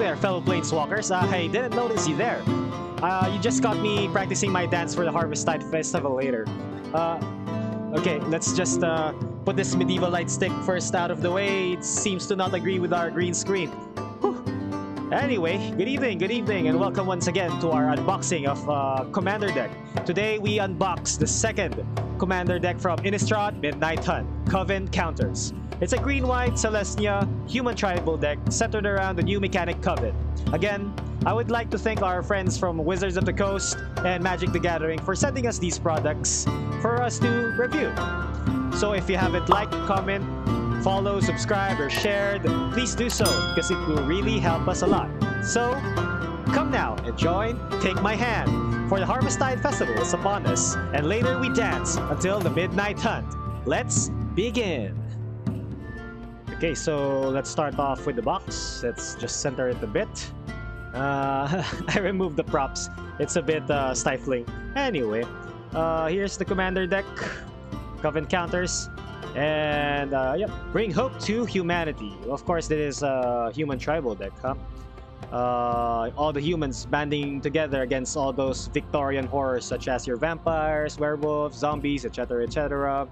there, fellow Planeswalkers. I didn't notice you there. You just got me practicing my dance for the Harvestide Festival later. Okay, let's just put this medieval light stick first out of the way. It seems to not agree with our green screen. Whew. Anyway, good evening, and welcome once again to our unboxing of Commander Deck. Today we unbox the second Commander Deck from Innistrad Midnight Hunt, Coven Counters. It's a green-white Celestia human tribal deck centered around the new mechanic Coven. Again, I would like to thank our friends from Wizards of the Coast and Magic the Gathering for sending us these products for us to review. So if you haven't liked, comment, follow, subscribe, or shared, please do so because it will really help us a lot. So, come now and join Take My Hand, for the Harvestide Festival is upon us, and later we dance until the Midnight Hunt. Let's begin! Okay, so let's start off with the box. Let's just center it a bit. I removed the props. It's a bit stifling. Anyway, here's the Commander Deck, Coven Counters, and yep, bring hope to humanity. Of course, this is a human tribal deck, huh? All the humans banding together against all those Victorian horrors such as your vampires, werewolves, zombies, etc, etc.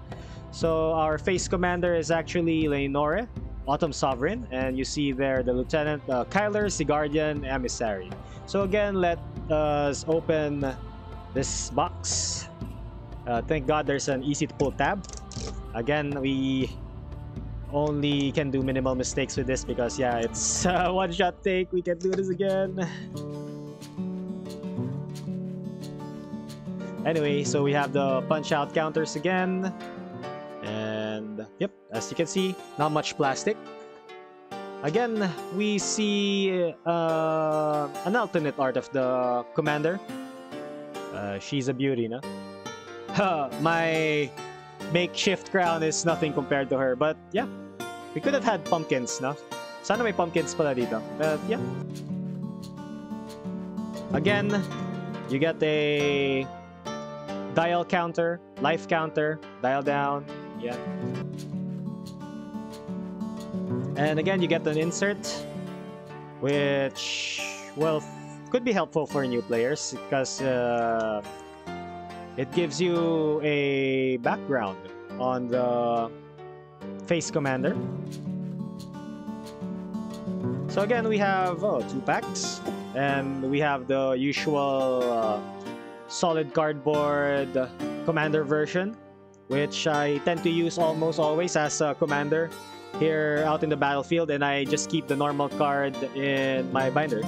So our face commander is actually Lenore, Autumn Sovereign, and you see there the Lieutenant Kyler, Seaguardian, Emissary. So again, let us open this box. Thank God there's an easy to pull tab. Again, we only can do minimal mistakes with this because yeah, it's a one-shot take. We can do this again. Anyway, so we have the punch-out counters again. And yep, as you can see, not much plastic. Again, we see an alternate art of the commander. She's a beauty, no? My makeshift crown is nothing compared to her, but yeah, we could have had pumpkins, no? Sana may pumpkins pala dito. But yeah. Again, you get a dial counter, life counter, dial down. Yeah. And again, you get an insert, which, well, could be helpful for new players because it gives you a background on the face commander. So again, we have 2 packs, and we have the usual solid cardboard commander version, which I tend to use almost always as a commander here out in the battlefield, and I just keep the normal card in my binder.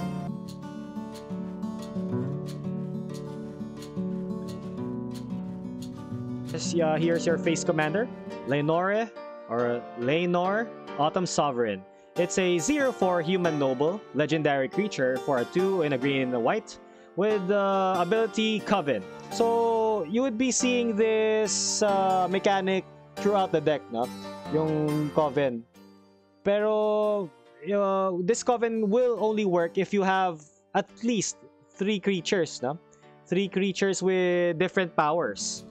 Here's your face commander, Lenore, or Lenore, Autumn Sovereign. It's a 0/4 human noble, legendary creature for a 2 and a green and a white, with the ability Coven. So you would be seeing this mechanic throughout the deck, no? Yung Coven. Pero this Coven will only work if you have at least 3 creatures, no? 3 creatures with different powers.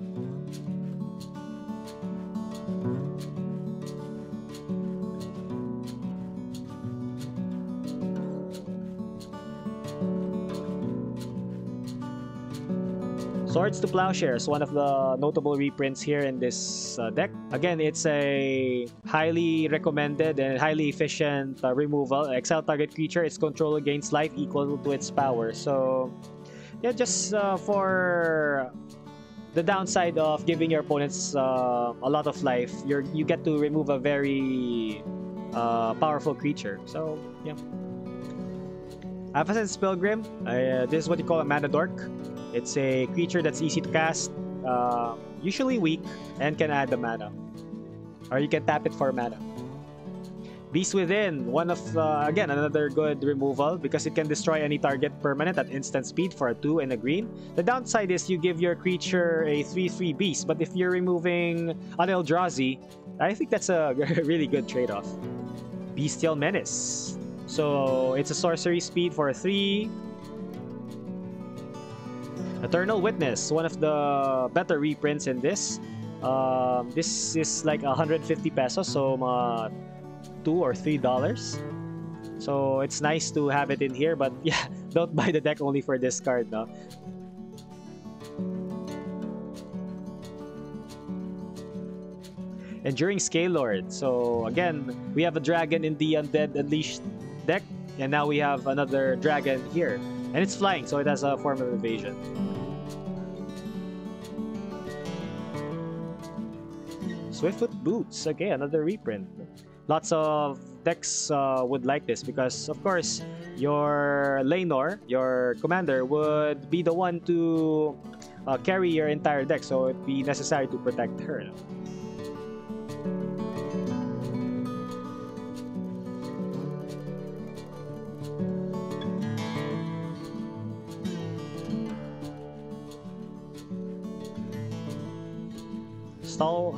Swords to Plowshares, one of the notable reprints here in this deck. Again, it's a highly recommended and highly efficient removal. Exile target creature, its control gains life equal to its power. So, yeah, just for the downside of giving your opponents a lot of life, you get to remove a very powerful creature. So, yeah. Aphasyn's Pilgrim, this is what you call a mana dork. It's a creature that's easy to cast, usually weak, and can add the mana. Or you can tap it for mana. Beast Within, one of, again, another good removal because it can destroy any target permanent at instant speed for a 2 and a green. The downside is you give your creature a 3/3 beast, but if you're removing an Eldrazi, I think that's a really good trade-off. Bestial Menace. So it's a sorcery speed for a 3. Eternal Witness, one of the better reprints in this. This is like 150 pesos, so $2 or $3. So it's nice to have it in here, but yeah, don't buy the deck only for this card, no? Enduring Scalelord. So again, we have a dragon in the Undead Unleashed deck, and now we have another dragon here. And it's flying, so it has a form of evasion. Swiftfoot Boots. Okay, another reprint. Lots of decks would like this because, of course, your Lanor, your commander, would be the one to carry your entire deck, so it'd be necessary to protect her. No?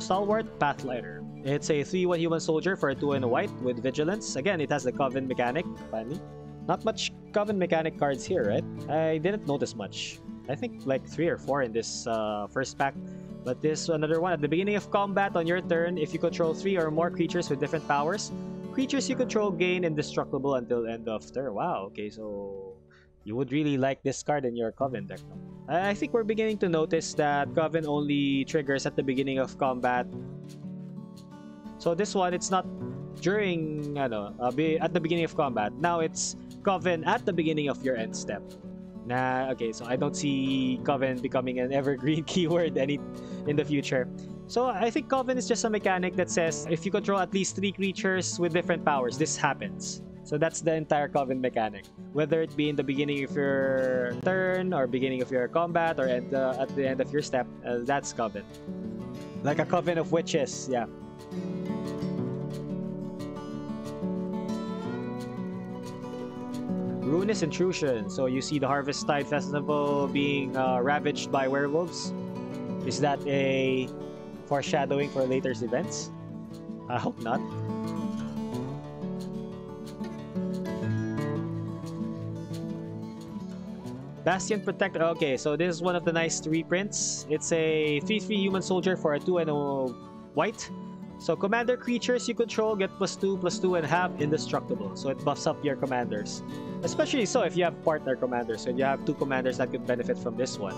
Stalwart Pathlighter. It's a 3/1 human soldier for a 2 and a white with vigilance. Again, it has the Coven mechanic. Funny. Not much Coven mechanic cards here, right? I didn't notice much. I think like 3 or 4 in this first pack. But this another one. At the beginning of combat on your turn, if you control 3 or more creatures with different powers, creatures you control gain indestructible until end of turn. Wow, okay, so you would really like this card in your Coven deck. No? I think we're beginning to notice that Coven only triggers at the beginning of combat. So this one, it's not during, at the beginning of combat. Now it's Coven at the beginning of your end step. Nah, okay, so I don't see Coven becoming an evergreen keyword in the future. So I think Coven is just a mechanic that says if you control at least 3 creatures with different powers, this happens. So that's the entire Coven mechanic. Whether it be in the beginning of your turn or beginning of your combat or at the end of your step, that's Coven. Like a Coven of Witches, yeah. Ruinous Intrusion. So you see the Harvesttide Festival being ravaged by werewolves. Is that a foreshadowing for later events? I hope not. Bastion Protector. Okay, so this is one of the nice reprints. It's a 3/3 human soldier for a 2 and a white. So commander creatures you control get +2/+2 and have indestructible. So it buffs up your commanders. Especially so if you have partner commanders. So you have 2 commanders that could benefit from this one.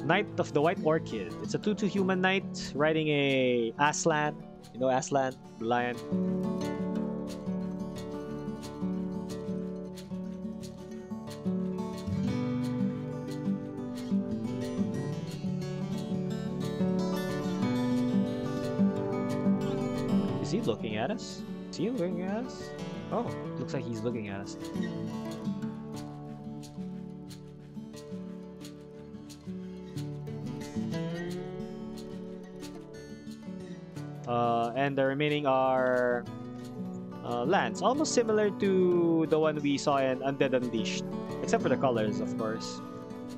Knight of the White Orchid. It's a 2/2 human knight riding a Aslan. You know Aslan? The lion. Is he looking at us? Is he looking at us? Oh, looks like he's looking at us. And the remaining are lands, almost similar to the one we saw in Undead Unleashed, except for the colors, of course.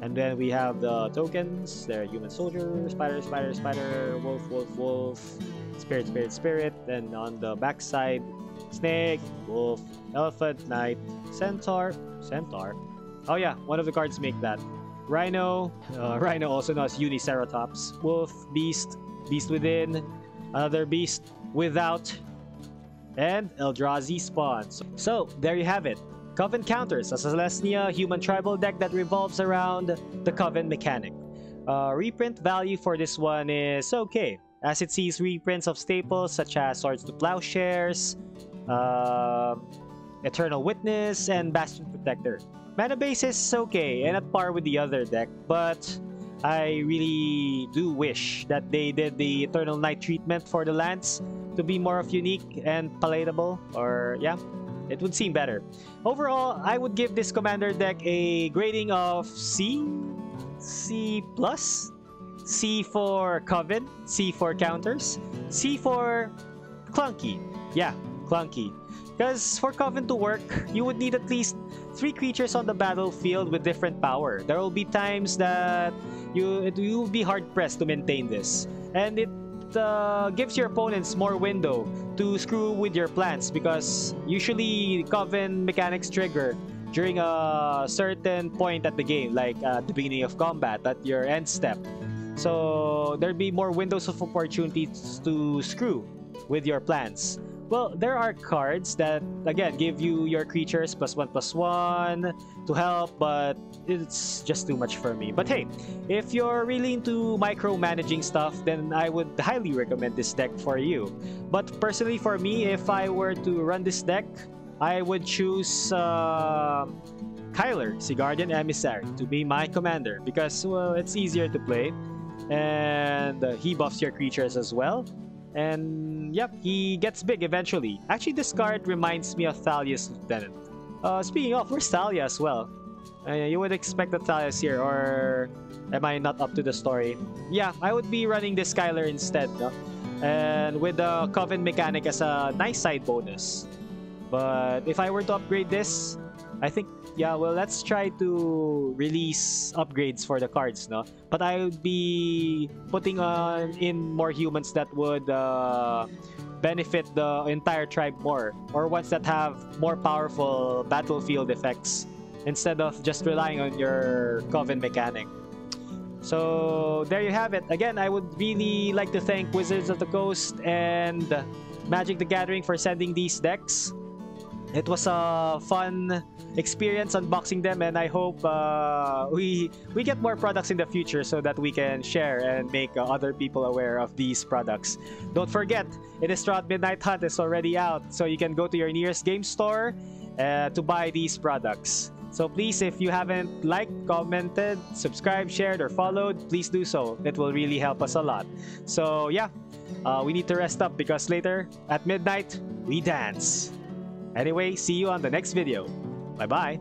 And then we have the tokens. They're human soldier, spider, spider, spider, wolf, wolf, wolf, spirit, spirit, spirit. And on the back side, snake, wolf, elephant, knight, centaur, centaur. Oh yeah, one of the cards make that. Rhino, rhino also known as Uniceratops, wolf, beast, beast within, another beast without, and Eldrazi spawns. So there you have it. Coven Counters, a Celestia human tribal deck that revolves around the Coven mechanic. Reprint value for this one is okay, as it sees reprints of staples such as Swords to Plowshares, Eternal Witness, and Bastion Protector. Mana base is okay and at par with the other deck, but I really do wish that they did the Eternal Night treatment for the lands to be more of unique and palatable, or yeah, it would seem better. Overall, I would give this commander deck a grading of C+. C for Coven, C for counters, C for clunky. Yeah, clunky. Because for Coven to work, you would need at least 3 creatures on the battlefield with different power. There will be times that you will be hard-pressed to maintain this. And it gives your opponents more window to screw with your plans, because usually Coven mechanics trigger during a certain point at the game, like at the beginning of combat, at your end step. So there'd be more windows of opportunities to screw with your plans. Well, there are cards that, again, give you your creatures +1/+1 to help, but it's just too much for me. But hey, if you're really into micromanaging stuff, then I would highly recommend this deck for you. But personally for me, if I were to run this deck, I would choose Kyler, Guardian Emissary, to be my commander because, well, it's easier to play, and he buffs your creatures as well. And yep, he gets big eventually. Actually, this card reminds me of Thalia's Lieutenant. Speaking of, where's Thalia as well? You would expect that Thalia's here, or am I not up to the story? Yeah, I would be running this Skylar instead, no? And with the Coven mechanic as a nice side bonus. But if I were to upgrade this, I think, yeah, well, let's try to release upgrades for the cards, no? But I would be putting in more humans that would benefit the entire tribe more, or ones that have more powerful battlefield effects instead of just relying on your Coven mechanic. So there you have it. Again, I would really like to thank Wizards of the Coast and Magic the Gathering for sending these decks. It was a fun experience unboxing them, and I hope we get more products in the future so that we can share and make other people aware of these products. Don't forget, Innistrad Midnight Hunt is already out, so you can go to your nearest game store to buy these products. So please, if you haven't liked, commented, subscribed, shared, or followed, please do so. It will really help us a lot. So yeah, we need to rest up because later at midnight, we dance. Anyway, see you on the next video. Bye-bye.